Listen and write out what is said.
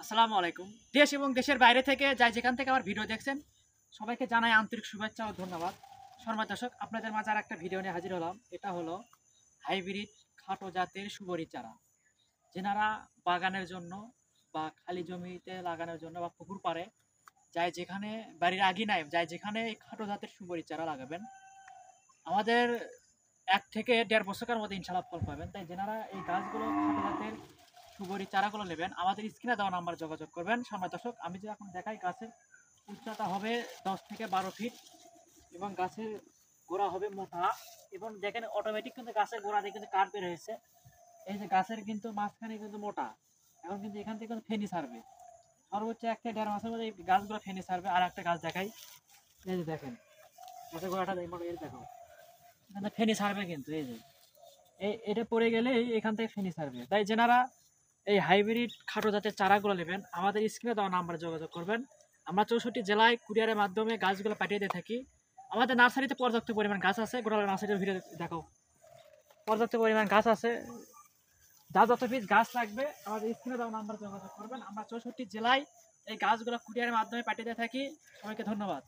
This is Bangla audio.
আসসালামু আলাইকুম। দেশ এবং দেশের বাইরে থেকে যাই যেখান থেকে আমার ভিডিও দেখছেন সবাইকে জানাই আন্তরিক শুভেচ্ছা ও ধন্যবাদ। সম্মানিত দর্শক, আপনাদের মাঝে আর একটা ভিডিও নিয়ে হাজির হলাম। এটা হলো হাইব্রিড খাটো জাতের সুবরি চারা, যেনারা বাগানের জন্য বা খালি জমিতে লাগানোর জন্য বা পুকুর পাড়ে যাই যেখানে বাড়ির আঙিনায় যাই যেখানে এই খাটো জাতের সুবরি চারা লাগাবেন, আমাদের 1 থেকে 1.5 বছরের মধ্যে ইনশাল্লাহ ফল পাবেন। তাই যেনারা এই গাছগুলো খাটো জাতের সুবরি চারাগুলো নেবেন, আমাদের স্ক্রিনে দেওয়া নাম্বার যোগাযোগ করবেন। সম্মানিত দর্শক, আমি যে এখন দেখাই গাছের উচ্চতা হবে 10 থেকে 12 ফিট এবং গাছের গোড়া হবে মোটা এবং দেখেন অটোমেটিক কিন্তু গাছের গোড়া দিয়ে কিন্তু কাঠ বের হয়েছে। এই যে গাছের কিন্তু মাঝখানে কিন্তু মোটা, এখন কিন্তু এখান থেকে কিন্তু ফেনি ছাড়বে সর্বোচ্চ 1 থেকে 1.5 মাসের মধ্যে এই গাছগুলো ফেনি ছাড়বে। আর একটা গাছ দেখাই, এই যে দেখেন গাছের গোড়াটা এই দেখো, এখানে ফেনি ছাড়বে কিন্তু এই যে এটা পড়ে গেলে এখান থেকে ফেনি ছাড়বে। তাই যেনারা এই হাইব্রিড খাটো জাতের চারাগুলো নেবেন, আমাদের স্ক্রিনে দেওয়া নাম্বারে যোগাযোগ করবেন। আমরা 64 জেলায় কুরিয়ারের মাধ্যমে গাছগুলো পাঠিয়ে দিয়ে থাকি। আমাদের নার্সারিতে পর্যাপ্ত পরিমাণ গাছ আছে। গোড়ালা নার্সারির ভিডিও দেখো, পর্যাপ্ত পরিমাণ গাছ আছে। যা যত পিস গাছ লাগবে আমাদের স্ক্রিনে দেওয়া নাম্বারে যোগাযোগ করবেন। আমরা 64 জেলায় এই গাছগুলো কুরিয়ারের মাধ্যমে পাঠিয়ে দিয়ে থাকি। সবাইকে ধন্যবাদ।